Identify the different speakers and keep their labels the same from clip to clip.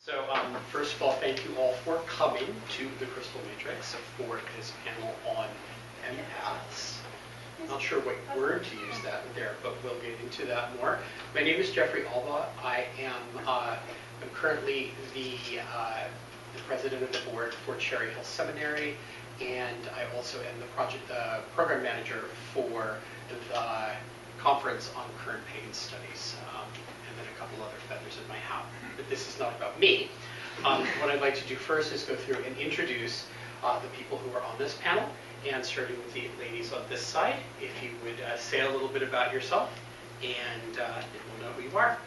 Speaker 1: So first of all, thank you all for coming to the Crystal Matrix for this panel on empaths. I'm not sure what word to use that there, but we'll get into that more. My name is Jeffrey Albaugh. I am I'm currently the president of the board for Cherry Hill Seminary, and I also am the program manager for the conference on current pain studies, and then a couple other feathers in my hat. But this is not about me. What I'd like to do first is go through and introduce the people who are on this panel, and starting with the ladies on this side, if you would say a little bit about yourself, and we'll know who you are.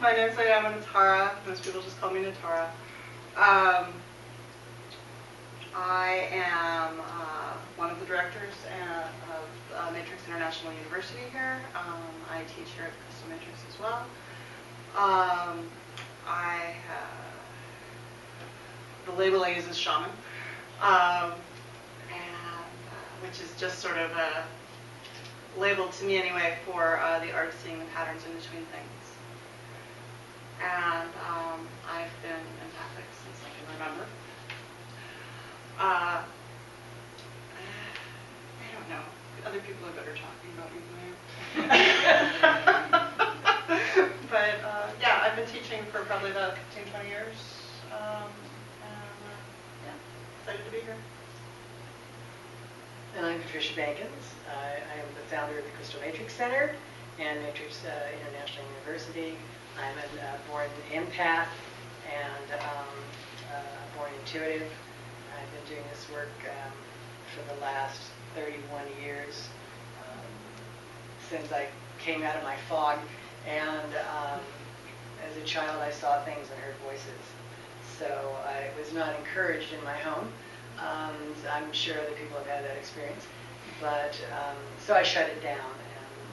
Speaker 2: My name's Ayamanatara. Most people just call me Natara. I am one of the directors of Matrix International University here. I teach here at Crystal Matrix as well. The label I use is shaman, which is just sort of a label to me anyway for the art seeing the patterns in between things. And I've been empathic since I can remember. I don't know. Other people are better talking about me than I am. But yeah, I've been teaching for probably about 15, 20 years. Yeah, excited to be here.
Speaker 3: And I'm Patricia Bankins. I am the founder of the Crystal Matrix Center and Matrix International University. I'm a born empath and born intuitive. I've been doing this work for the last 31 years, since I came out of my fog. And as a child, I saw things and heard voices. So I was not encouraged in my home. I'm sure other people have had that experience. But so I shut it down,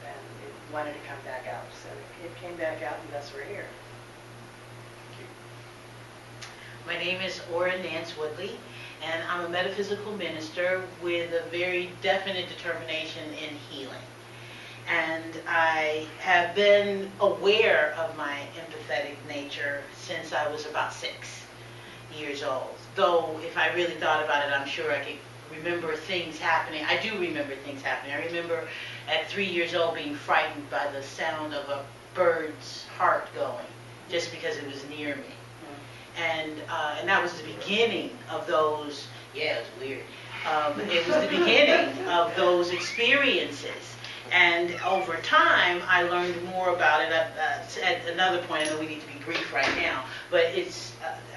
Speaker 3: and it wanted to come back out. So it came back out, and thus we're here.
Speaker 4: My name is Nance-Woodley, and I'm a metaphysical minister with a very definite determination in healing. And I have been aware of my empathetic nature since I was about 6 years old. Though, if I really thought about it, I'm sure I could remember things happening. I do remember things happening. I remember at 3 years old being frightened by the sound of a bird's heart going, just because it was near me. And that was the beginning of those, yeah, it was weird. It was the beginning of those experiences. And over time, I learned more about it. At another point, I know we need to be brief right now, but it's,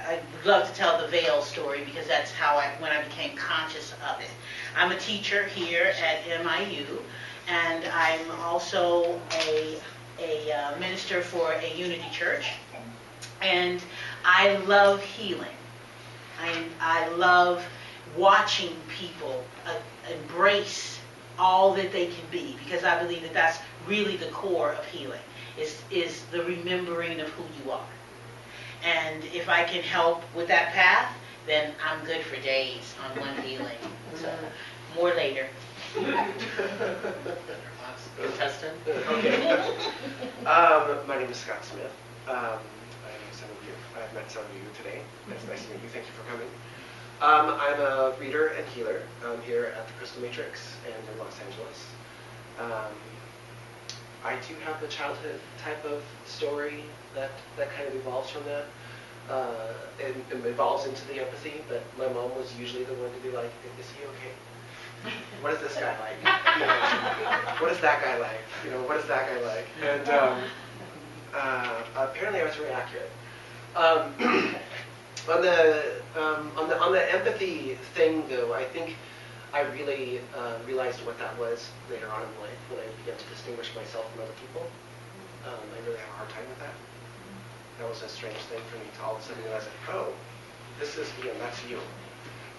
Speaker 4: I'd love to tell the veil story because that's how when I became conscious of it. I'm a teacher here at MIU, and I'm also a minister for a Unity Church. And I love healing. I love watching people embrace all that they can be, because I believe that that's really the core of healing, is the remembering of who you are. And if I can help with that path, then I'm good for days on one healing. So, more later.
Speaker 5: Contestant? Okay. My name is Scott Smith. I've met some of you today. It's nice to meet you. Thank you for coming. I'm a reader and healer here at the Crystal Matrix and in Los Angeles. I do have the childhood type of story that kind of evolves from that. It evolves into the empathy, but my mom was usually the one to be like, is he okay? What is this guy like? You know, what is that guy like? You know, what is that guy like? And apparently I was very accurate. On the empathy thing, though, I think I really realized what that was later on in life when I began to distinguish myself from other people. I really had a hard time with that. That was a strange thing for me to all of a sudden realize, like, oh, this is you, and that's you.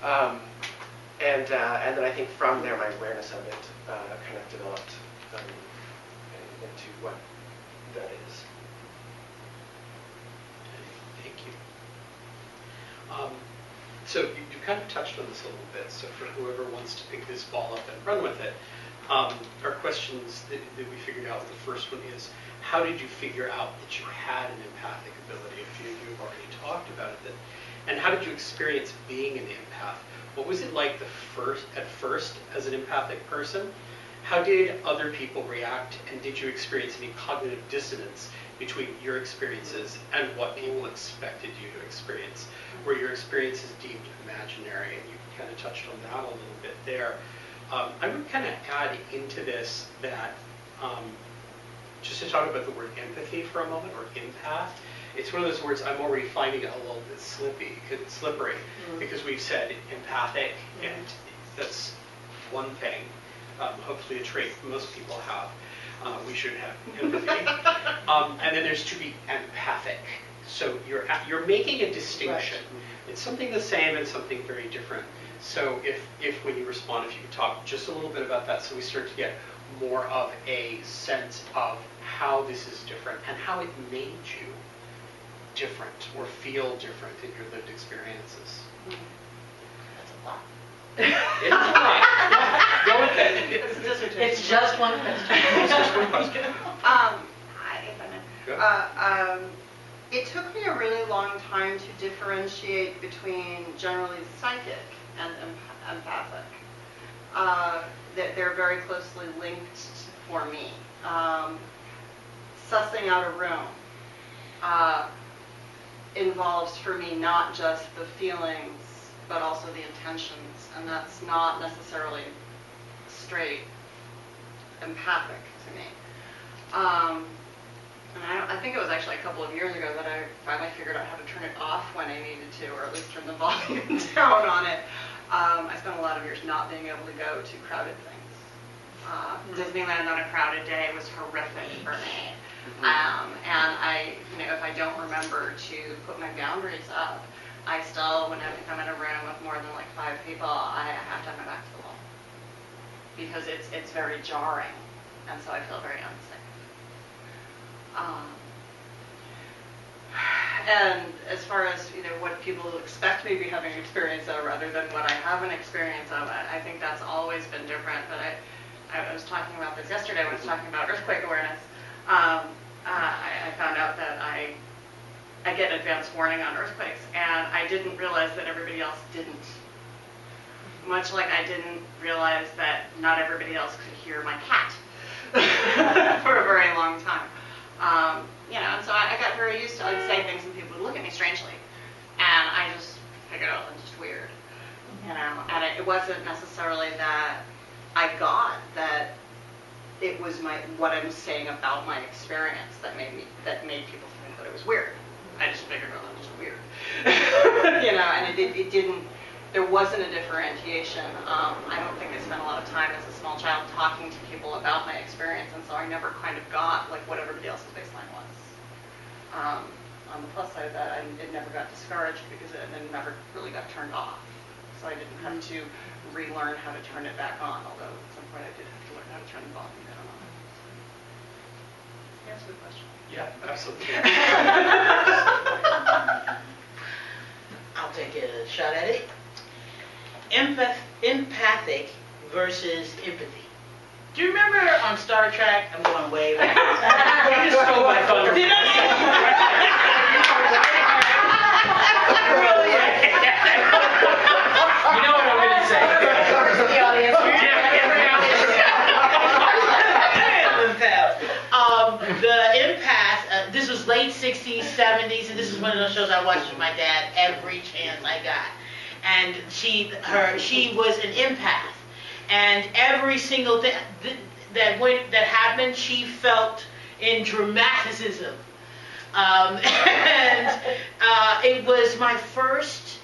Speaker 5: And then I think from there, my awareness of it kind of developed into what that is.
Speaker 1: Thank you. So you kind of touched on this a little bit, so for whoever wants to pick this ball up and run with it, Our questions that we figured out, the first one is, how did you figure out that you had an empathic ability? A few of you have already talked about it. And how did you experience being an empath? What was it like at first as an empathic person? How did other people react, and did you experience any cognitive dissonance between your experiences and what people expected you to experience? Were your experiences deemed imaginary? And you kind of touched on that a little bit there. I would kind of add into this that, just to talk about the word empathy for a moment, or empath, it's one of those words I'm already finding it a little bit slippery, because we've said empathic, and that's one thing, hopefully a trait most people have. We should have empathy. And then there's to be empathic. So you're making a distinction. Right. It's something the same and something very different. So if when you respond, if you could talk just a little bit about that, so we start to get more of a sense of how this is different and how it made you different or feel different in your lived experiences.
Speaker 4: That's a lot.
Speaker 1: It's a lot. Go with it.
Speaker 3: It's just one question.
Speaker 1: It's just one question.
Speaker 2: It took me a really long time to differentiate between generally psychic and empathic. They're very closely linked for me. Sussing out a room involves for me not just the feelings, but also the intentions, and that's not necessarily straight empathic to me. And I think it was actually a couple of years ago that I finally figured out how to turn it off when I needed to, or at least turn the volume down on it. I spent a lot of years not being able to go to crowded things. Disneyland on a crowded day was horrific for me. And if I don't remember to put my boundaries up, I still, if I'm in a room with more than like 5 people, I have to have my back to the wall. Because it's very jarring, and so I feel very unsafe. And as far as what people expect me to be having experience of rather than what I have an experience of, I think that's always been different. But I was talking about this yesterday when I was talking about earthquake awareness. I found out that I get advance warning on earthquakes, and I didn't realize that everybody else didn't. Much like I didn't realize that not everybody else could hear my cat for a very long time. And so I got very used to, I'd say things and people would look at me strangely. And I just figured out it was just weird. And it wasn't necessarily that I got that it was what I'm saying about my experience that made people think that it was weird. I just figured out it was weird. And it didn't, there wasn't a differentiation. I don't think I spent a lot of time as a small child talking to people about my experience, and so I never kind of got what everybody else's baseline was. On the plus side of that, it never got discouraged because it never really got turned off. So I didn't have to relearn how to turn it back on, although at some point I did have to learn how to turn the volume down on it. That's a good question.
Speaker 1: Yeah, absolutely.
Speaker 4: I'll take a shot at it. Empathic versus empathy. Do you remember on Star Trek? I'm going way back.
Speaker 1: You just stole my thunder.
Speaker 4: Did I?
Speaker 1: You know what I'm going to say.
Speaker 3: The audience.
Speaker 4: The Empath, this was late 60s, 70s, and this is one of those shows I watched with my dad every chance I got. And she was an empath, and every single thing that happened, she felt in dramaticism. It was my first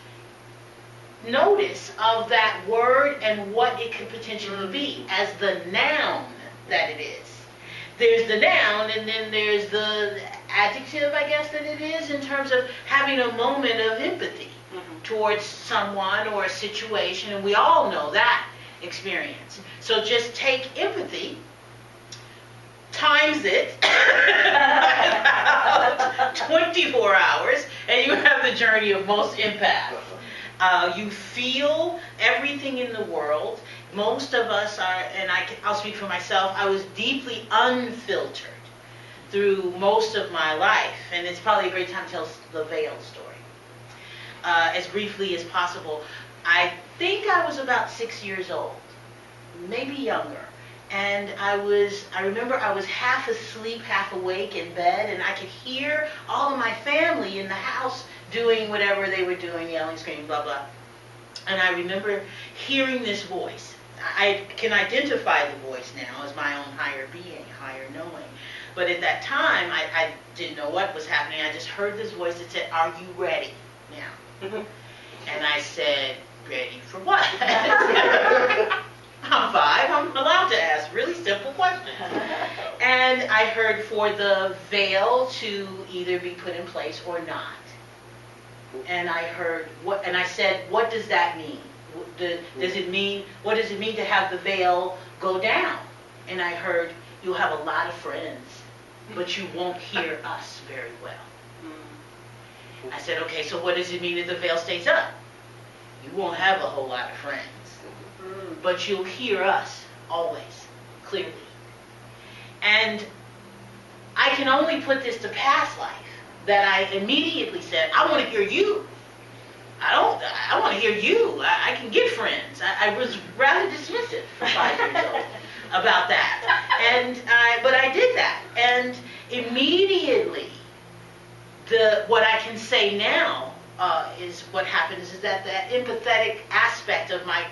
Speaker 4: notice of that word and what it could potentially be as the noun that it is. There's the noun, and then there's the adjective, I guess, that it is in terms of having a moment of empathy towards someone or a situation, and we all know that experience. So just take empathy, times it, 24 hours, and you have the journey of most empaths. You feel everything in the world. Most of us are, and I'll speak for myself, I was deeply unfiltered through most of my life. And it's probably a great time to tell the veil story. As briefly as possible. I think I was about 6 years old, maybe younger. And I remember I was half asleep, half awake in bed, and I could hear all of my family in the house doing whatever they were doing, yelling, screaming, blah, blah. And I remember hearing this voice. I can identify the voice now as my own higher being, higher knowing. But at that time, I didn't know what was happening. I just heard this voice that said, "Are you ready now?" And I said, "Ready for what?" I'm 5. I'm allowed to ask really simple questions. And I heard for the veil to either be put in place or not. And I heard what, and I said, "What does that mean? What does it mean to have the veil go down?" And I heard, "You'll have a lot of friends, but you won't hear us very well." I said, "Okay, so what does it mean if the veil stays up?" "You won't have a whole lot of friends, but you'll hear us always, clearly." And I can only put this to past life, that I immediately said, "I want to hear you. I want to hear you. I can get friends." I was rather dismissive for 5 years old about that. But I did that. And immediately, what I can say now is what happens is that the empathetic aspect of my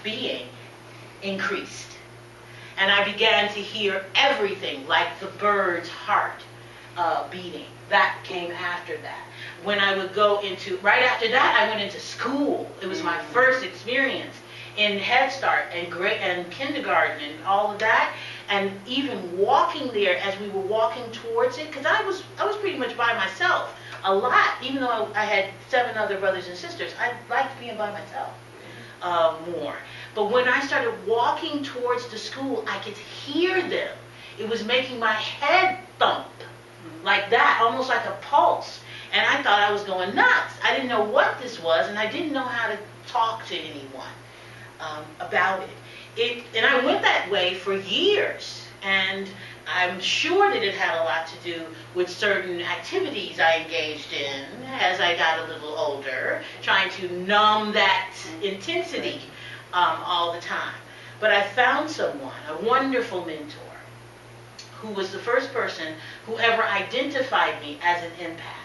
Speaker 4: being increased. And I began to hear everything, like the bird's heart beating. That came after that. When I would go into, right after that, I went into school. It was my first experience in Head Start and kindergarten and all of that. And even walking there as we were walking towards it, because I was pretty much by myself a lot, even though I had 7 other brothers and sisters. I liked being by myself more. But when I started walking towards the school, I could hear them. It was making my head thump like that, almost like a pulse. And I thought I was going nuts. I didn't know what this was, and I didn't know how to talk to anyone about it. And I went that way for years, and I'm sure that it had a lot to do with certain activities I engaged in as I got a little older, trying to numb that intensity all the time. But I found someone, a wonderful mentor, who was the first person who ever identified me as an empath.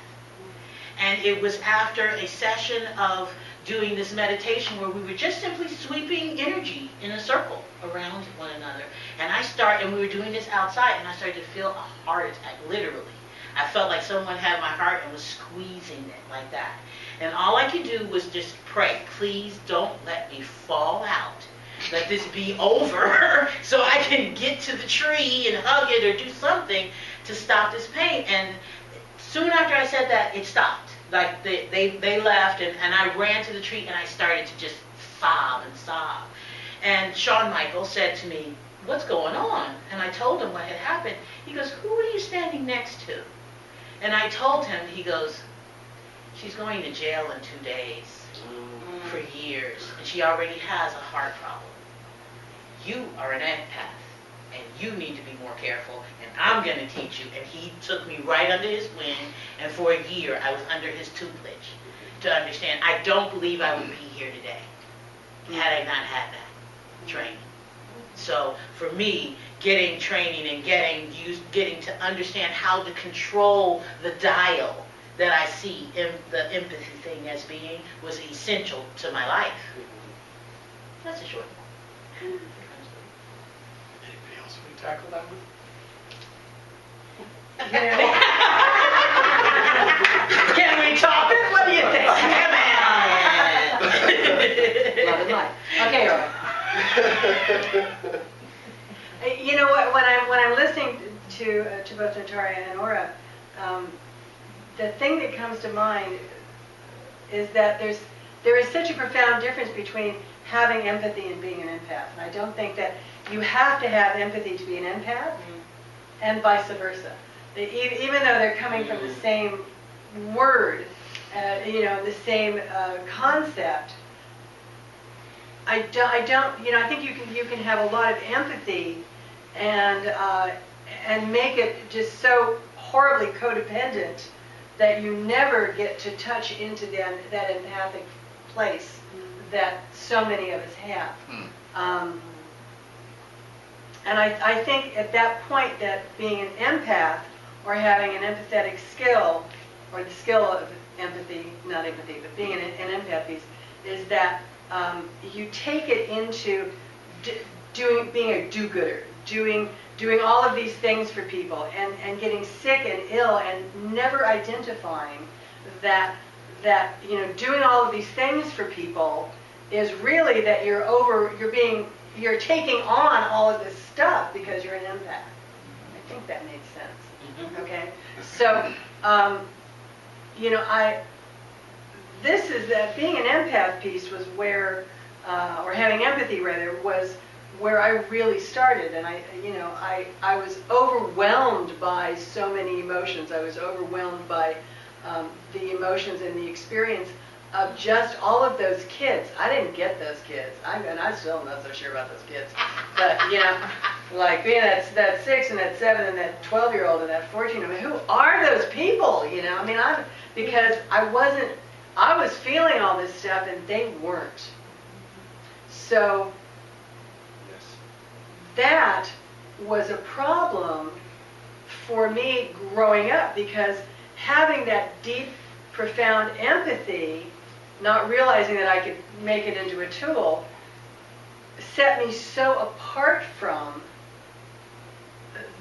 Speaker 4: And it was after a session of doing this meditation where we were just simply sweeping energy in a circle around one another. And we were doing this outside, and I started to feel a heart attack, literally. I felt like someone had my heart and was squeezing it like that. And all I could do was just pray, "Please don't let me fall out. Let this be over so I can get to the tree and hug it or do something to stop this pain." And soon after I said that, it stopped. Like they left, and I ran to the tree, and I started to just sob and sob. And Sean Michael said to me, "What's going on?" And I told him what had happened. He goes, "Who are you standing next to?" And I told him, he goes, "She's going to jail in 2 days for years, and she already has a heart problem. You are an empath, and you need to be more careful, and I'm going to teach you." And he took me right under his wing, and for a year I was under his tutelage to understand. I don't believe I would be here today had I not had that training. So for me, getting training and getting to understand how to control the dial that I see in the empathy thing as being was essential to my life. That's a short one.
Speaker 1: Anybody else want to tackle that one?
Speaker 4: Can we talk? What do you think? Come on.
Speaker 3: Love and life. Okay, all right. You know what? When I'm listening to both Nataria and Aura, the thing that comes to mind is that there is such a profound difference between having empathy and being an empath. And I don't think that you have to have empathy to be an empath, and vice versa. Even though they're coming from the same word the same concept. I don't, I think you can have a lot of empathy and make it just so horribly codependent that you never get to touch into that empathic place that so many of us have. And I think at that point that being an empath or having an empathetic skill, or the skill of empathy, not empathy, but being an empath is that you take it into being a do-gooder, doing all of these things for people, and getting sick and ill, and never identifying that doing all of these things for people is really that you're taking on all of this stuff because you're an empath. I think that makes sense. Okay, so this is that being an empath piece was where, or having empathy rather, was where I really started, and I was overwhelmed by so many emotions. I was overwhelmed by the emotions and the experience of just all of those kids. I didn't get those kids, and I still am not so sure about those kids. But like being that 6 and that 7 and that 12-year-old and that 14. I mean, who are those people? Because I was feeling all this stuff and they weren't. So that was a problem for me growing up, because having that deep, profound empathy, not realizing that I could make it into a tool, set me so apart from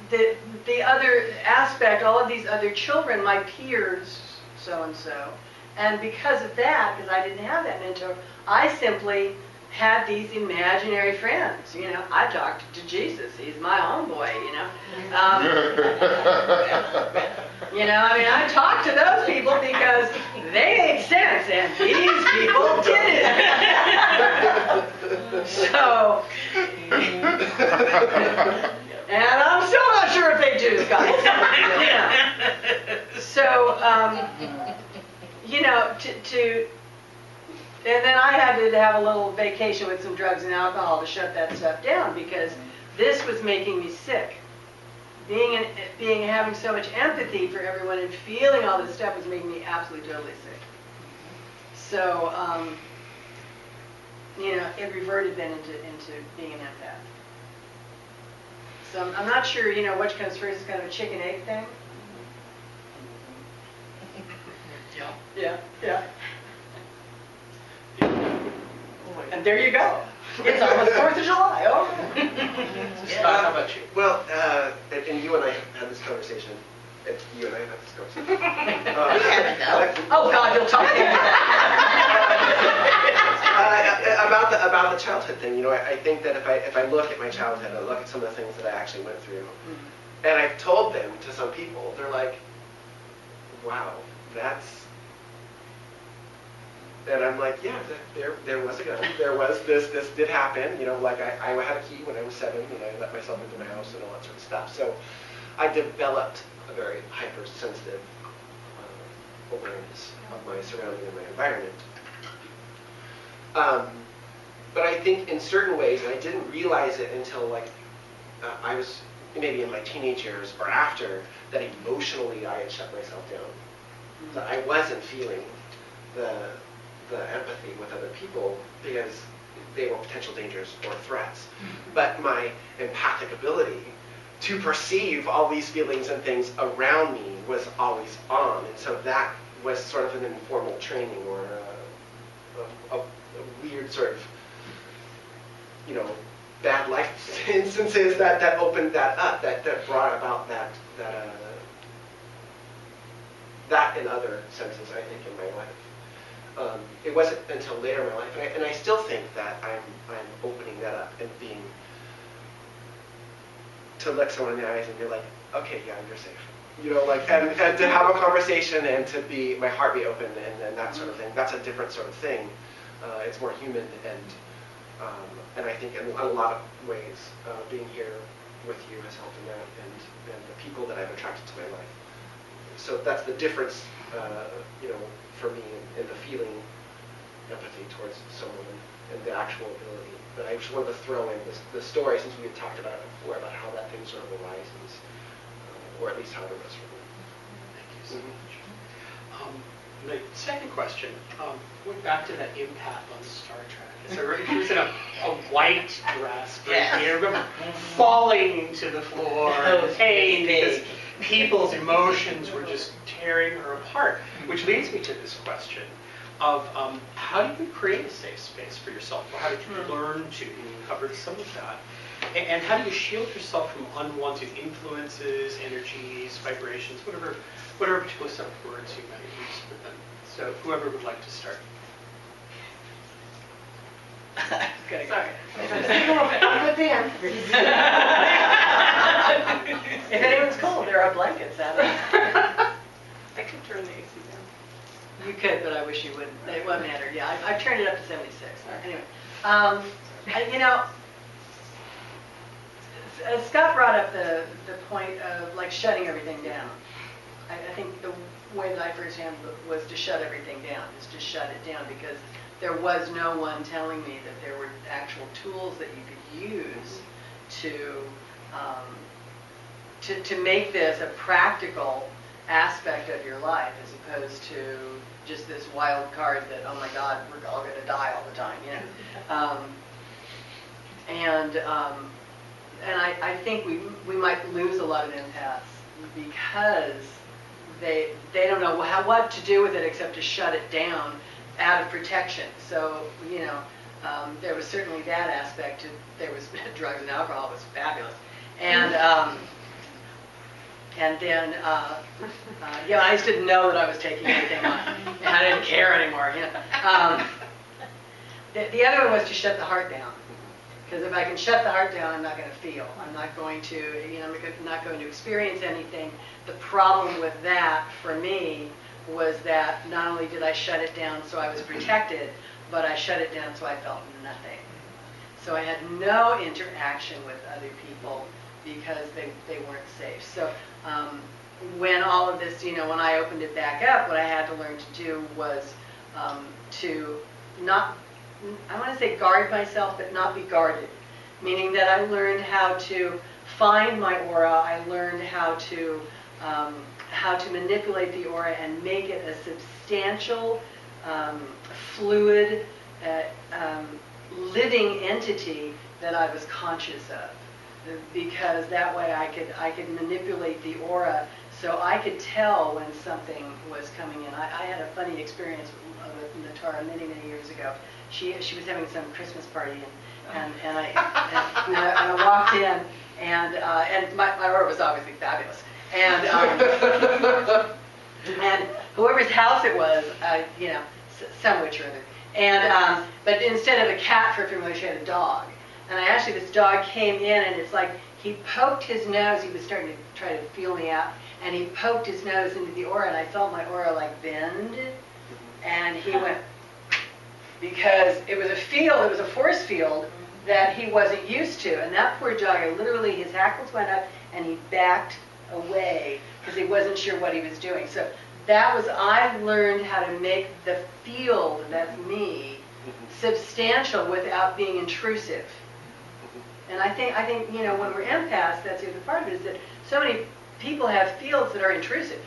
Speaker 3: the other aspect, all of these other children, my peers, so-and-so. And because of that, because I didn't have that mentor, I simply had these imaginary friends. I talked to Jesus. He's my homeboy, I talked to those people because they made sense, and these people didn't. So, and I'm still not sure if they do, guys. So, and then I had to have a little vacation with some drugs and alcohol to shut that stuff down, because this was making me sick. Having so much empathy for everyone and feeling all this stuff was making me absolutely totally sick. So, it reverted then into being an empath. So I'm not sure, which comes first. It's kind of a chicken egg thing. Yeah. And there you go. It's almost 4th of July. Oh.
Speaker 1: Scott, how about you?
Speaker 5: Well, and you and I had this conversation. You and I have had this conversation.
Speaker 4: We haven't, though.
Speaker 3: Oh God, you'll talk
Speaker 5: about the childhood thing. I think that if I look at my childhood, I look at some of the things that I actually went through, and I've told them to some people, they're like, "Wow, that's." And I'm like, yeah, there was a gun. There was this did happen. Like I had a key when I was 7, and I let myself into my house and all that sort of stuff. So I developed a very hypersensitive awareness of my surrounding and my environment. But I think in certain ways, and I didn't realize it until I was maybe in my teenage years or after, that emotionally I had shut myself down. So I wasn't feeling the empathy with other people because they were potential dangers or threats. But my empathic ability to perceive all these feelings and things around me was always on. And so that was sort of an informal training, or a weird sort of, bad life instances that opened that up, that brought about that in other senses, I think, in my life. It wasn't until later in my life, and I still think that I'm opening that up and being, to look someone in the eyes and be like, okay, yeah, you're safe. And to have a conversation and to be, my heart be open and that sort of thing. That's a different sort of thing. It's more human, and I think in a lot of ways, being here with you has helped in that, and the people that I've attracted to my life so that's the difference, you know, for me in the feeling empathy towards someone and the actual ability. But I just wanted to throw in the story, since we had talked about it before, about how that thing sort of arises, or at least how it arose for me.
Speaker 1: Thank you so much. My second question, went back to that empath on Star Trek. So she was in a white dress, right here, remember, falling to the floor in pain because people's emotions were just tearing her apart. Which leads me to this question of how do you create a safe space for yourself? Or how did you learn to? You covered some of that. And how do you shield yourself from unwanted influences, energies, vibrations, whatever particular set of words you might use for them? So whoever would like to start.
Speaker 3: Sorry. I'm with Dan. If anyone's cold, there are blankets out there.
Speaker 2: I could turn the AC down.
Speaker 3: You could, but I wish you wouldn't. It wouldn't matter. Yeah, I've turned it up to 76. Anyway, you know, Scott brought up the point of like shutting everything down. I think the way that I first handled it was to shut everything down, is to shut it down, because there was no one telling me that there were actual tools that you could use to make this a practical aspect of your life, as opposed to just this wild card that, oh my God, we're all going to die all the time, you know. And I think we might lose a lot of empaths because they don't know what to do with it except to shut it down out of protection. So, you know, there was certainly that aspect. There was drugs and alcohol was fabulous. And then, you know, I just didn't know that I was taking anything on. And I didn't care anymore, you know. The other one was to shut the heart down. Because if I can shut the heart down, I'm not going to feel. I'm not going to, you know, I'm not going to experience anything. The problem with that, for me, was that not only did I shut it down so I was protected, but I shut it down so I felt nothing. So I had no interaction with other people because they weren't safe. So when all of this, you know, when I opened it back up, what I had to learn to do was to not, I want to say guard myself, but not be guarded. Meaning that I learned how to find my aura. I learned how to manipulate the aura and make it a substantial, fluid, living entity that I was conscious of. Because that way I could manipulate the aura so I could tell when something was coming in. I had a funny experience with Natara many years ago. She was having some Christmas party, and I walked in, and my aura was obviously fabulous, and whoever's house it was, you know, some witch or other, and but instead of a cat, for familiar, she had a dog, and this dog came in, and it's like he poked his nose. He was starting to try to feel me out, and he poked his nose into the aura, and I felt my aura like bend, and he went. Because it was a force field that he wasn't used to. And that poor dog, literally his hackles went up and he backed away because he wasn't sure what he was doing. So I learned how to make the field, that's me, substantial without being intrusive. And I think, you know, when we're empaths, that's the other part of it, is that so many people have fields that are intrusive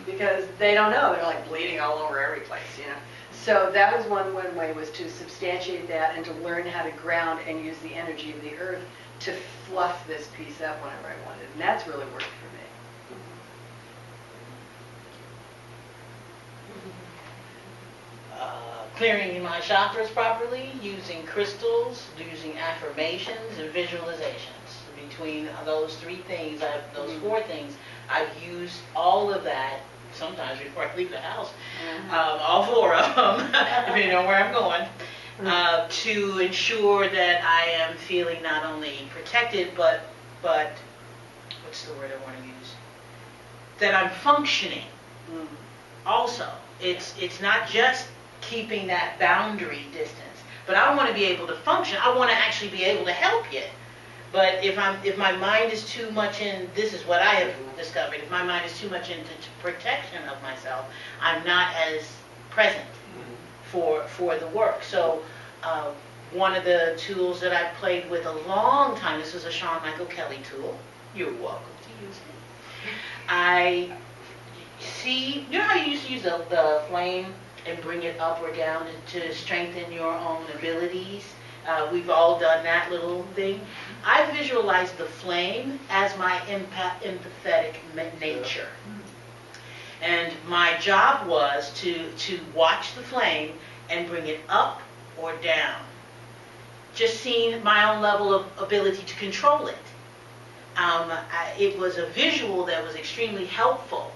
Speaker 3: because they don't know. They're like bleeding all over every place, you know. So that was one way, was to substantiate that and to learn how to ground and use the energy of the earth to fluff this piece up whenever I wanted. And that's really worked for me.
Speaker 4: Clearing my chakras properly, using crystals, using affirmations and visualizations. Between those three things, those four things, I've used all of that sometimes before I leave the house, all four of them, depending on where I'm going, to ensure that I am feeling not only protected, but what's the word I want to use? That I'm functioning. Also, it's not just keeping that boundary distance, but I want to be able to function. I want to actually be able to help you. But if my mind is too much in, this is what I have discovered, if my mind is too much into protection of myself, I'm not as present for the work. So one of the tools that I played with a long time, this was a Sean Michael Kelly tool. You're welcome to use it. I see, you know how you used to use the flame and bring it up or down to strengthen your own abilities? We've all done that little thing. I visualized the flame as my empathetic nature. And my job was to watch the flame and bring it up or down. Just seeing my own level of ability to control it. It was a visual that was extremely helpful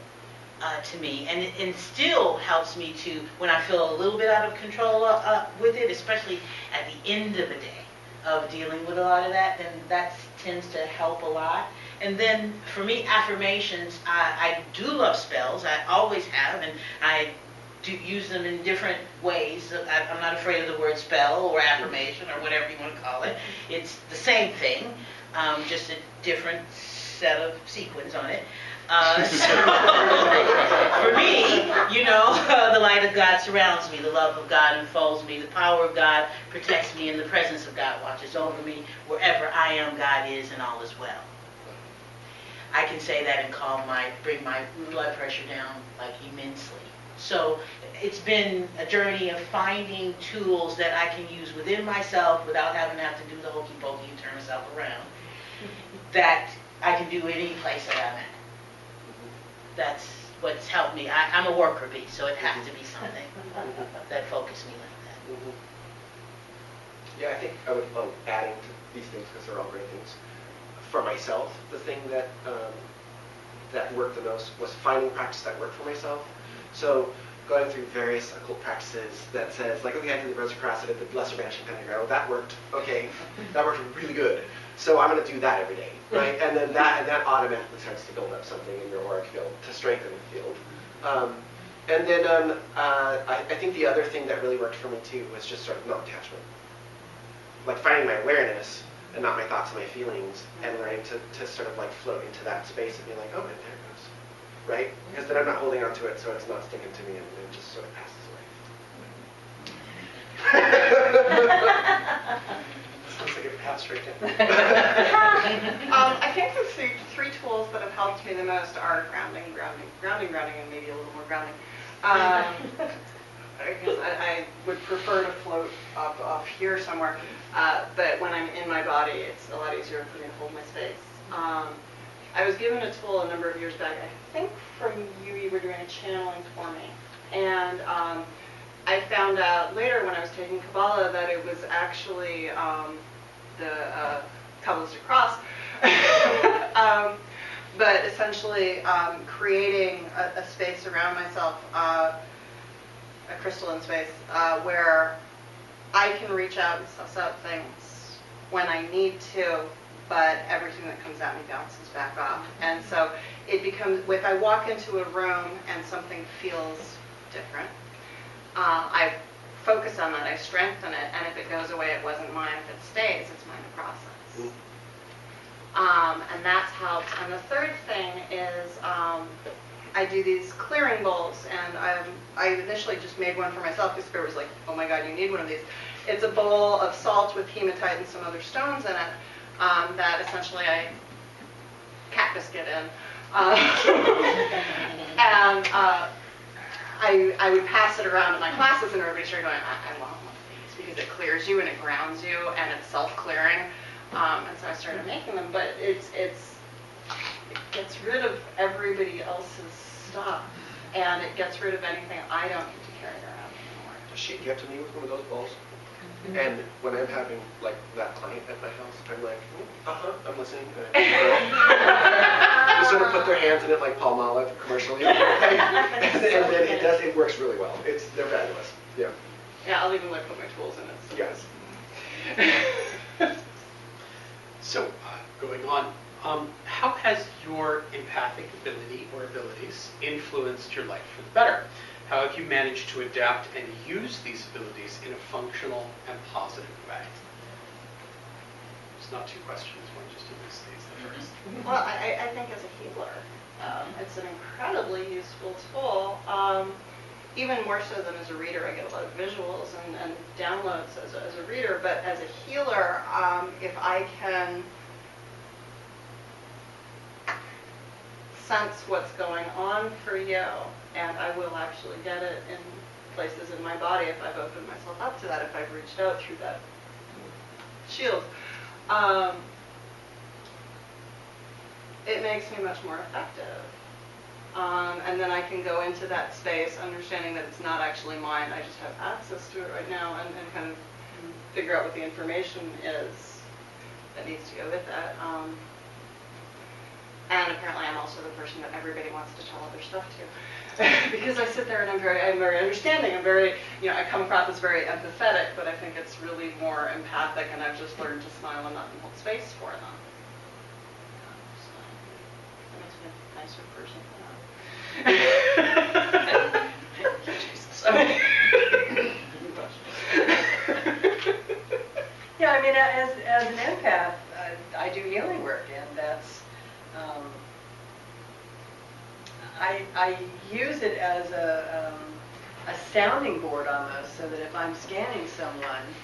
Speaker 4: to me, and it still helps me to, when I feel a little bit out of control with it, especially at the end of the day of dealing with a lot of that, then that tends to help a lot. And then for me, affirmations, I do love spells. I always have, and I do use them in different ways. I'm not afraid of the word spell or affirmation or whatever you want to call it. It's the same thing, just a different set of sequins on it. So for me, you know, the light of God surrounds me, the love of God enfolds me, the power of God protects me, and the presence of God watches over me. Wherever I am, God is, and all is well. I can say that and bring my blood pressure down like immensely. So it's been a journey of finding tools that I can use within myself without having to have to do the hokey pokey and turn myself around, that I can do any place that I'm at. That's what's helped me. I'm a worker bee, so it has to be something that focuses me like that.
Speaker 5: Yeah, I think I would adding to these things, because they're all great things. For myself, the thing that that worked the most was finding practice that worked for myself. So going through various occult practices that says, like, okay, I did the Rosicrucian, I did the Lesser Banishing Pentagram. Oh, that worked. Okay, that worked really good. So I'm going to do that every day, right? And then that automatically starts to build up something in your auric field to strengthen the field. And then I think the other thing that really worked for me too was just sort of non-attachment, like finding my awareness and not my thoughts and my feelings, and learning to sort of like float into that space and be like, oh, and there it goes, right? Because then I'm not holding on to it, so it's not sticking to me, and it just sort of passes away.
Speaker 1: Sounds like a pass right there.
Speaker 2: I think the three tools that have helped me the most are grounding, and maybe a little more grounding. Because I would prefer to float up here somewhere, but when I'm in my body, it's a lot easier for me to hold my space. I was given a tool a number of years back, I think from you were doing a channeling for me, and I found out later when I was taking Kabbalah that it was actually the Kabbalistic cross, but essentially creating a space around myself, a crystalline space, where I can reach out and suss out things when I need to, but everything that comes at me bounces back off. And so it becomes, if I walk into a room and something feels different, I focus on that, I strengthen it, and if it goes away, it wasn't mine. If it stays, it's mine to process. And that's helped. And the third thing is I do these clearing bowls, and I initially just made one for myself because Spirit was like, oh my God, you need one of these. It's a bowl of salt with hematite and some other stones in it that essentially I cat biscuit in. And I would pass it around to my classes, and everybody started going, I want one of these, because it clears you and it grounds you, and it's self-clearing. And so I started making them, but it gets rid of everybody else's stuff, and it gets rid of anything I don't need to carry around anymore.
Speaker 5: Does she get to me with one of those bowls? And when I'm having like that client at my house, I'm like, I'm listening. They sort of put their hands in it like Palmolive commercially, and then it works really well. They're fabulous. Yeah.
Speaker 2: Yeah, I'll even like put my tools in it. So
Speaker 5: Yes.
Speaker 1: So, going on, how has your empathic ability or abilities influenced your life for the better? How have you managed to adapt and use these abilities in a functional and positive way? There's not two questions, one just elucidates the first.
Speaker 2: Well, I think as a healer, it's an incredibly useful tool. Even more so than as a reader. I get a lot of visuals and downloads as a reader, but as a healer, if I can sense what's going on for you, and I will actually get it in places in my body if I've opened myself up to that, if I've reached out through that shield, it makes me much more effective. And then I can go into that space understanding that it's not actually mine. I just have access to it right now and kind of figure out what the information is that needs to go with that. And apparently I'm also the person that everybody wants to tell other stuff to. Because I sit there and I'm very understanding. I'm very, I come across as very empathetic, but I think it's really more empathic, and I've just learned to smile and not hold space for them. So, that makes me a nicer person.
Speaker 3: Yeah, I mean, as an empath, I do healing work, and that's I use it as a sounding board almost, so that if I'm scanning someone,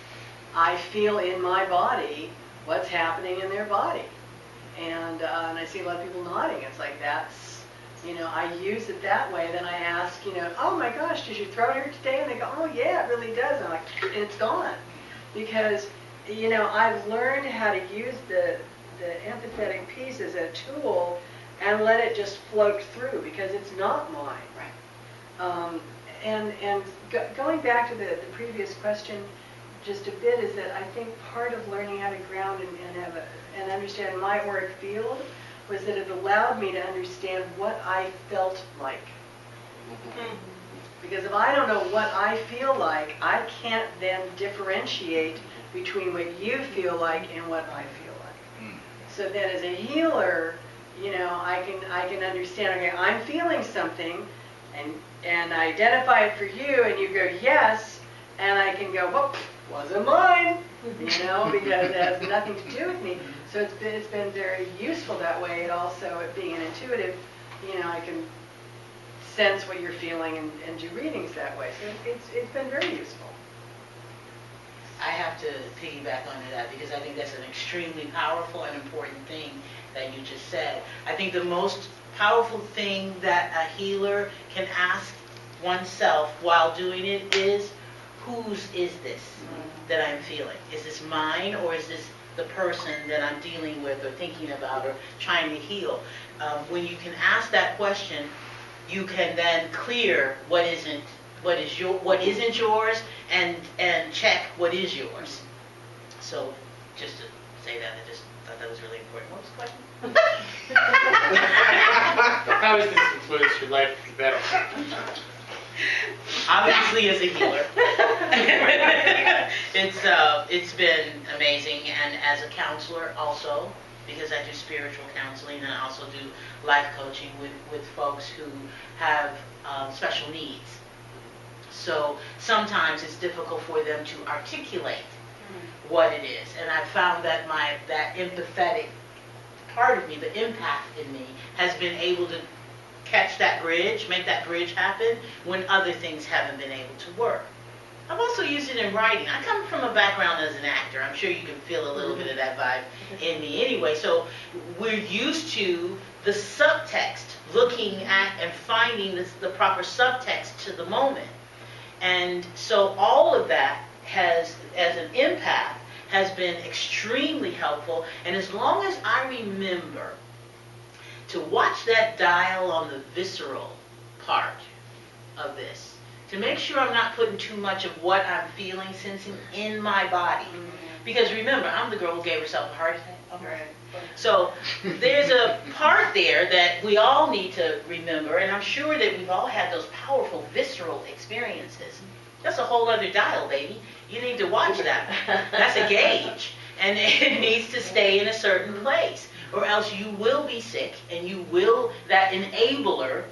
Speaker 3: I feel in my body what's happening in their body, and I see a lot of people nodding. It's like that's. I use it that way. Then I ask, oh my gosh, does your throat hurt today? And they go, oh yeah, it really does. And I'm like, and it's gone. Because, I've learned how to use the empathetic piece as a tool and let it just float through, because it's not mine.
Speaker 2: Right.
Speaker 3: Going back to the previous question just a bit, is that I think part of learning how to ground and understand my auric field was that it allowed me to understand what I felt like.
Speaker 2: Mm-hmm.
Speaker 3: Because if I don't know what I feel like, I can't then differentiate between what you feel like and what I feel like. So then as a healer, I can understand, okay, I'm feeling something, and I identify it for you, and you go, yes, and I can go, well, wasn't mine, because it has nothing to do with me. So it's been very useful that way. And also, it being an intuitive, I can sense what you're feeling and do readings that way. So it's been very useful.
Speaker 4: I have to piggyback onto that, because I think that's an extremely powerful and important thing that you just said. I think the most powerful thing that a healer can ask oneself while doing it is, whose is this that I'm feeling? Is this mine, or is this the person that I'm dealing with or thinking about or trying to heal? When you can ask that question, you can then clear what isn't yours, and check what is yours. So just to say that, I just thought that was really important. What was the question?
Speaker 1: How has this influenced your life better?
Speaker 4: Obviously, as a healer, it's been amazing, and as a counselor also, because I do spiritual counseling, and I also do life coaching with folks who have special needs. So sometimes it's difficult for them to articulate what it is, and I found that that empathetic part of me, the empath in me, has been able to catch that bridge, make that bridge happen when other things haven't been able to work. I've also used it in writing. I come from a background as an actor. I'm sure you can feel a little bit of that vibe in me anyway. So we're used to the subtext, looking at and finding the proper subtext to the moment. And so all of that has, as an empath, has been extremely helpful. And as long as I remember to watch that dial on the visceral part of this, to make sure I'm not putting too much of what I'm feeling, sensing in my body. Because remember, I'm the girl who gave herself a heart attack.
Speaker 2: Right.
Speaker 4: So there's a part there that we all need to remember, and I'm sure that we've all had those powerful visceral experiences. That's a whole other dial, baby. You need to watch that. That's a gauge, and it needs to stay in a certain place, or else you will be sick, and that enabler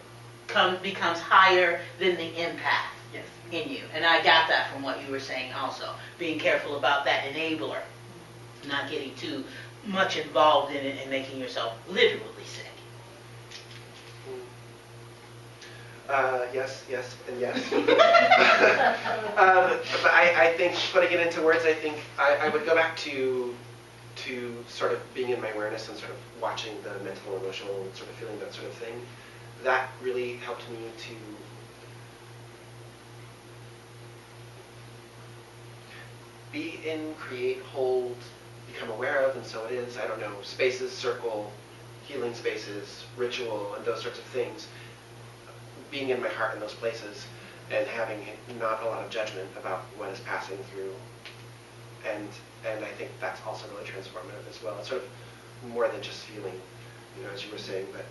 Speaker 4: becomes higher than the empath in you. And I got that from what you were saying also, being careful about that enabler. not getting too much involved in it and making yourself literally sick.
Speaker 5: Yes, yes, and yes. But I think putting it into words, I think I would go back to sort of being in my awareness and sort of watching the mental and emotional sort of feeling, that sort of thing. That really helped me to be in, create, hold, become aware of, and so it is, I don't know, spaces, circle, healing spaces, ritual, and those sorts of things. Being in my heart in those places and having not a lot of judgment about what is passing through. And I think that's also really transformative as well. It's sort of more than just feeling, as you were saying, but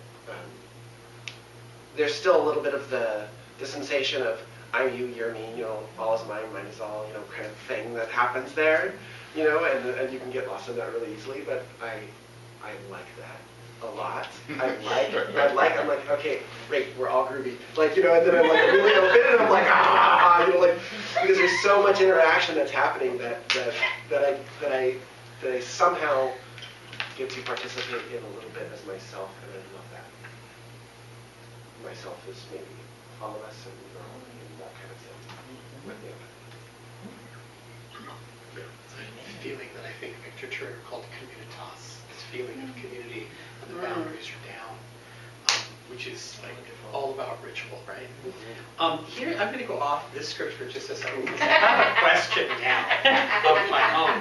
Speaker 5: there's still a little bit of the sensation of I'm you, you're me, all is mine, mine is all, kind of thing that happens there, and you can get lost in that really easily, but I like that a lot. I'm like, okay, great, we're all groovy. And then I'm like really open and I'm like, because there's so much interaction that's happening that I somehow get to participate in a little bit as myself, and I love that. Myself is maybe all of us and that kind of thing. With me.
Speaker 1: Yeah. Feeling that I think Victor Turner called communitas, this feeling of community, and the boundaries are down, which is like all about ritual, right? Here, I'm going to go off this script for just a second because I have a question now of my own.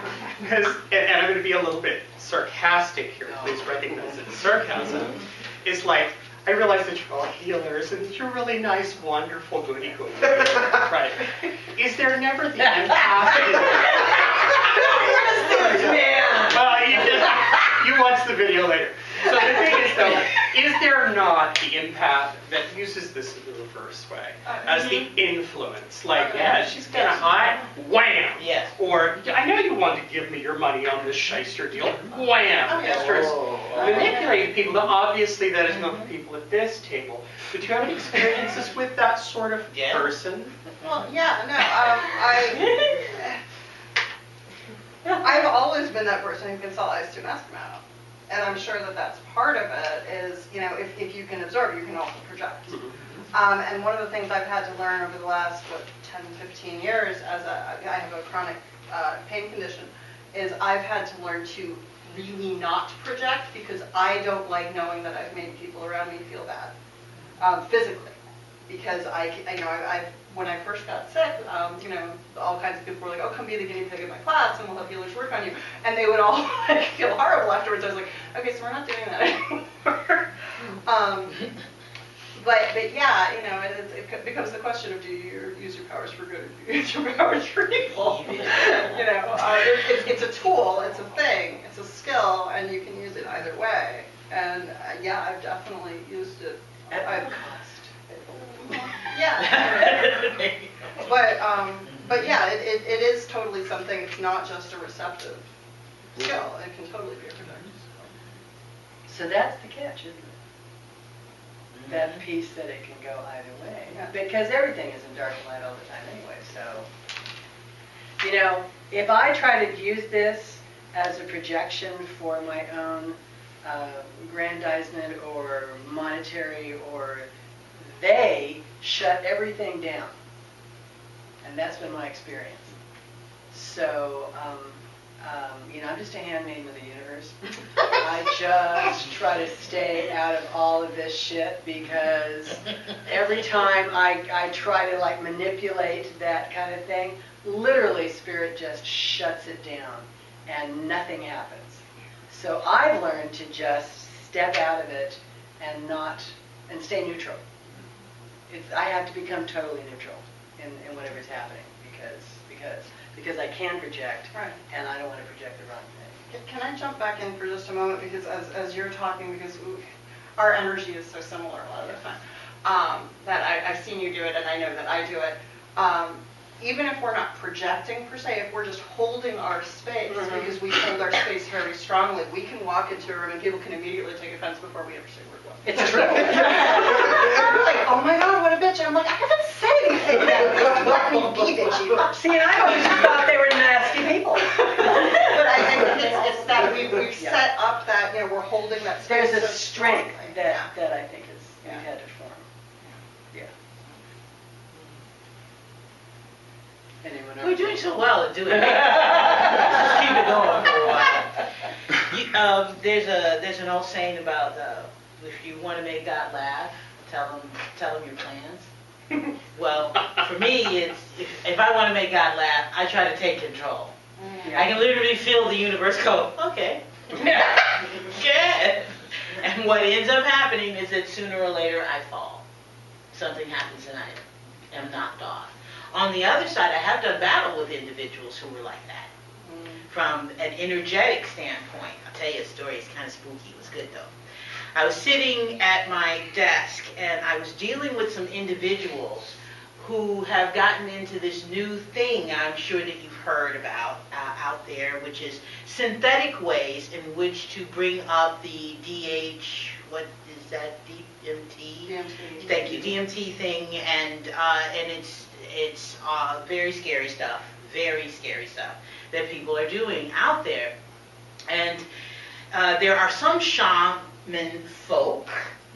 Speaker 1: And I'm going to be a little bit sarcastic here. Please recognize it's sarcasm. It's like, I realize that you're all healers and that you're really nice, wonderful, goody-goody. Right. Is there never the empath? Well, you watch the video later. So the thing is, though, is there not the empath that uses this in the reverse way as the influence? Like, yeah, she's kind of hot, wham!
Speaker 4: Yes.
Speaker 1: Or, I know you want to give me your money on this shyster deal, wham! And starts manipulating people. Now, obviously, that is not the people at this table. But do you have any experiences with that sort of person?
Speaker 2: Well, yeah, no, I've always been that person who can sell ice to an Eskimo. And I'm sure that that's part of it is, if you can absorb, you can also project. And one of the things I've had to learn over the last, 10, 15 years as I have a chronic pain condition, is I've had to learn to really not project because I don't like knowing that I've made people around me feel bad, physically. Because when I first got sick, all kinds of people were like, oh, come be the guinea pig in my class and we'll have healers work on you. And they would all feel horrible afterwards. I was like, okay, so we're not doing that anymore. But yeah, it becomes the question of do you use your powers for good or do you use your powers for evil? It's a tool, it's a thing, it's a skill, and you can use it either way. And yeah, I've definitely used it.
Speaker 3: At cost.
Speaker 2: Yeah. But yeah, it is totally something. It's not just a receptive skill. It can totally be a productive skill.
Speaker 3: So that's the catch, isn't it? That piece that it can go either way.
Speaker 2: Yeah.
Speaker 3: Because everything is in dark and light all the time anyway. So, if I try to use this as a projection for my own aggrandizement or monetary or they shut everything down. And that's been my experience. So, I'm just a handmaiden of the universe. I just try to stay out of all of this shit because every time I try to manipulate that kind of thing, literally Spirit just shuts it down and nothing happens. So I've learned to just step out of it and stay neutral. I have to become totally neutral in whatever's happening because I can project,
Speaker 2: right. And
Speaker 3: I don't want to project the wrong thing.
Speaker 2: Can I jump back in for just a moment because as you're talking, because our energy is so similar a lot of the time, that I've seen you do it and I know that I do it. Even if we're not projecting per se, if we're just holding our space, because we hold our space very strongly, we can walk into a room and people can immediately take offense before we ever say a word.
Speaker 3: It's true.
Speaker 2: They're like, oh my God, what a bitch. And I'm like, I haven't said anything yet. Let me be bitchy.
Speaker 3: See, and I always thought they were nasty people.
Speaker 2: But I think that we've
Speaker 3: Yeah.
Speaker 2: set up that, we're holding that space.
Speaker 3: There's a
Speaker 2: so
Speaker 3: strength
Speaker 2: strongly.
Speaker 3: that I think is we've
Speaker 2: Yeah.
Speaker 3: had to form. Yeah. Anyone
Speaker 4: We're
Speaker 3: else?
Speaker 4: doing so well at doing it. Let's keep it going for a while. There's an old saying about if you want to make God laugh, tell him your plans. Well, for me, it's if I want to make God laugh, I try to take control.
Speaker 3: Yeah.
Speaker 4: I can literally feel the universe go, okay, good. And what ends up happening is that sooner or later I fall. Something happens and I am knocked off. On the other side, I have done battle with individuals who were like that. From an energetic standpoint, I'll tell you a story. It's kind of spooky. It was good though. I was sitting at my desk and I was dealing with some individuals who have gotten into this new thing I'm sure that you've heard about out there, which is synthetic ways in which to bring up the what is that, DMT?
Speaker 2: DMT.
Speaker 4: Thank you, DMT thing, and it's very scary stuff that people are doing out there. And there are some shaman folk,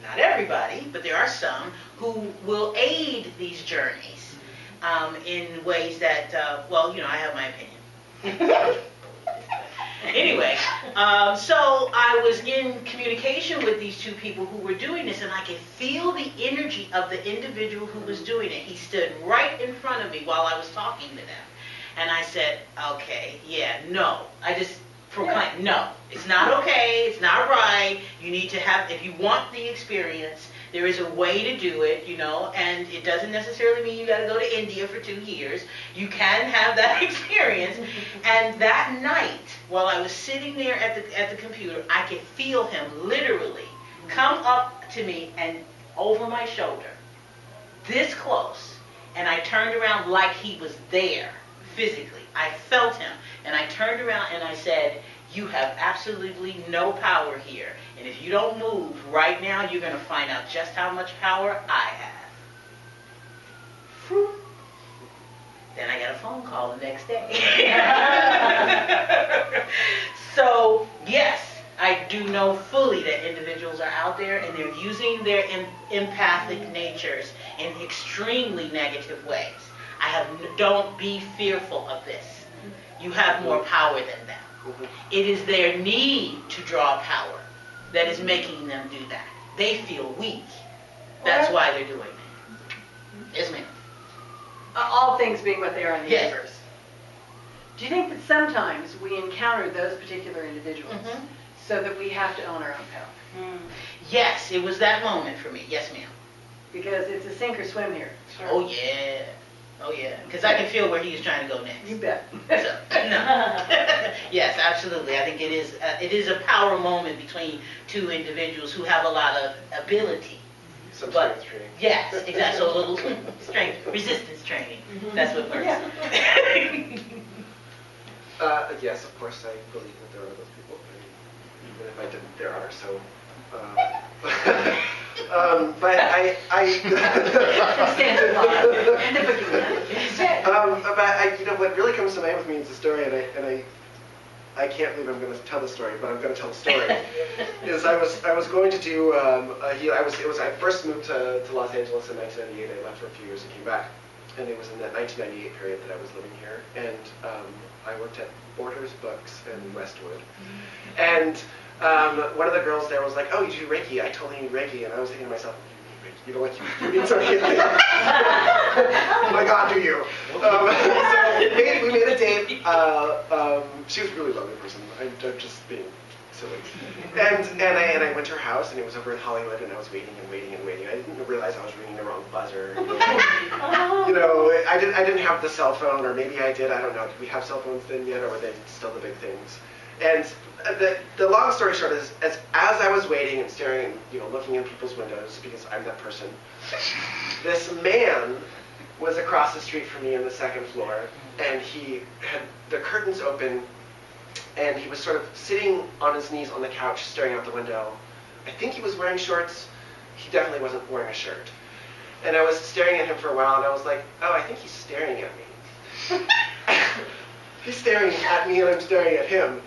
Speaker 4: not everybody, but there are some, who will aid these journeys in ways that, I have my opinion. Anyway, so I was in communication with these two people who were doing this, and I could feel the energy of the individual who was doing it. He stood right in front of me while I was talking to them. And I said, okay, no. I just proclaimed, no, it's not okay, it's not right. You need to have, if you want the experience, there is a way to do it, and it doesn't necessarily mean you got to go to India for 2 years. You can have that experience. And that night, while I was sitting there at the computer, I could feel him literally come up to me and over my shoulder, this close. And I turned around like he was there physically. I felt him. And I turned around and I said, you have absolutely no power here. And if you don't move right now, you're going to find out just how much power I have. Then I got a phone call the next day. So, yes, I do know fully that individuals are out there and they're using their empathic natures in extremely negative ways. Don't be fearful of this. You have more power than them. It is their need to draw power that is making them do that. They feel weak. That's why they're doing it. Yes, ma'am.
Speaker 3: All things being what they are in the
Speaker 4: Yes.
Speaker 3: universe. Do you think that sometimes we encounter those particular individuals so that we have to own our own power?
Speaker 4: Yes, it was that moment for me. Yes, ma'am.
Speaker 3: Because it's a sink or swim here.
Speaker 4: Oh, yeah. Because I can feel where he is trying to go next.
Speaker 3: You bet.
Speaker 4: So, no. Yes, absolutely. I think it is a power moment between two individuals who have a lot of ability.
Speaker 5: Some strength training.
Speaker 4: Yes, exactly. So a little strength, resistance training. That's what works.
Speaker 3: Yeah.
Speaker 5: Yes, of course, I believe that there are those people. Even if I didn't, there are. So, but I
Speaker 3: Standard law. And the boogeyman.
Speaker 5: but what really comes to mind with me is the story, and I can't believe I'm going to tell the story, but I'm going to tell the story. Is I was going to do I first moved to Los Angeles in 1998. I left for a few years and came back, and it was in that 1998 period that I was living here, and I worked at Borders Books in Westwood, and one of the girls there was like, "Oh, you do Reiki? I totally need Reiki," and I was thinking to myself, you know what, you need something. Oh my God, do you? So we made a date. She was a really lovely person. I'm just being silly. And I went to her house, and it was over in Hollywood, and I was waiting and waiting and waiting. I didn't realize I was ringing the wrong buzzer. I didn't have the cell phone, or maybe I did. I don't know. Did we have cell phones then yet, or were they still the big things? And the long story short is, as I was waiting and staring, looking in people's windows, because I'm that person, this man was across the street from me on the second floor, and he had the curtains open, and he was sort of sitting on his knees on the couch, staring out the window. I think he was wearing shorts. He definitely wasn't wearing a shirt. And I was staring at him for a while, and I was like, oh, I think he's staring at me. He's staring at me, and I'm staring at him.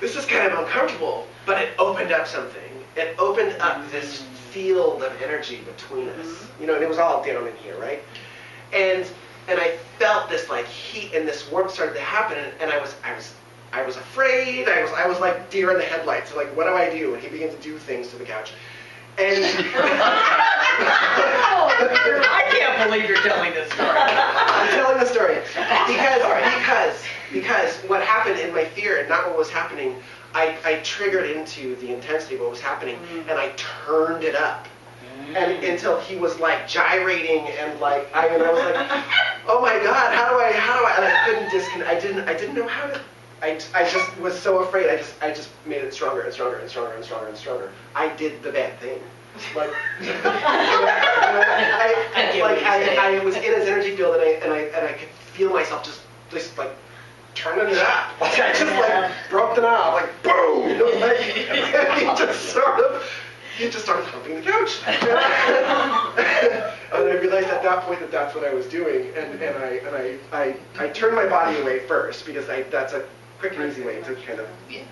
Speaker 5: this is kind of uncomfortable, but it opened up something. It opened up this field of energy between us, you know, and it was all down in here, right? And I felt this like heat and this warmth started to happen, and I was afraid. I was like deer in the headlights. Like, what do I do? And he began to do things to the couch, and
Speaker 3: I can't believe you're telling this story.
Speaker 5: I'm telling the story because what happened in my fear and not what was happening, I triggered into the intensity of what was happening, and I turned it up. And until he was like gyrating and like, I was like, oh my God, how do I, and I couldn't disconnect, I didn't know how to, I just was so afraid, I just made it stronger and stronger and stronger and stronger and stronger. I did the bad thing. Like, I was in his energy field, and I could feel myself just like turning it up. Like I just like broke the knob, like boom, you know, like he just started humping the couch. And I realized at that point that that's what I was doing, and I turned my body away first because that's a quick and easy way to kind of get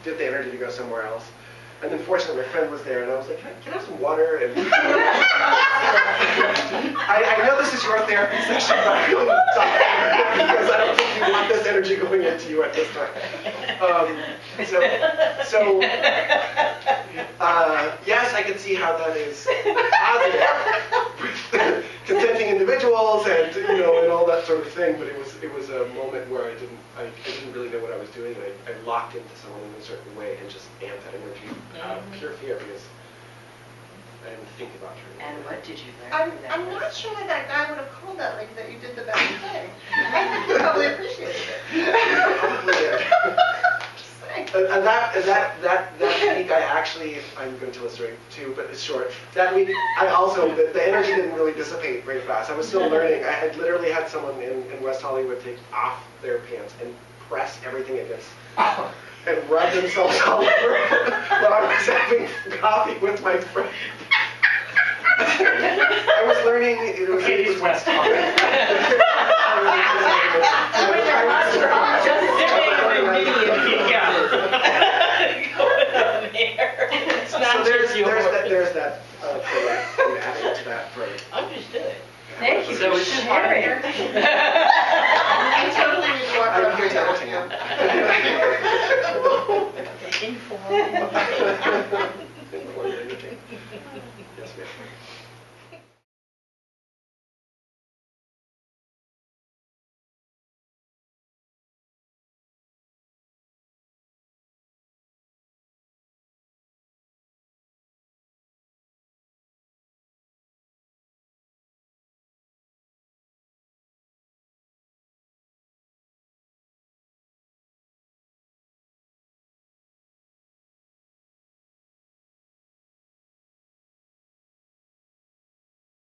Speaker 5: the energy to go somewhere else. And then fortunately my friend was there, and I was like, can I have some water? And I know this is your therapy session, but I really don't, because I don't think you want this energy going into you at this time. Yes, I can see how that is positive, consenting individuals, and and all that sort of thing. But it was a moment where I didn't really know what I was doing, and I locked into someone in a certain way and just amped that energy out of pure fear because I didn't think about turning.
Speaker 3: And what did you learn from that?
Speaker 2: I'm not sure that guy would have called that like that you did the best thing. I think he probably appreciated it.
Speaker 5: Probably did.
Speaker 2: Just saying.
Speaker 5: And that week I actually, I'm going to tell a story too, but it's short. That week I also, the energy didn't really dissipate very fast. I was still learning. I had literally had someone in West Hollywood take off their pants and press everything against and rub themselves all over while I was having coffee with my friend. I was learning. It was West Hollywood. There's that adding to that for.
Speaker 4: Understood.
Speaker 3: Thank you
Speaker 5: So
Speaker 3: for
Speaker 5: it's
Speaker 3: sharing.
Speaker 2: I totally need to walk
Speaker 5: I'm
Speaker 2: around
Speaker 5: here to
Speaker 2: town.
Speaker 5: entertain. Yes, ma'am.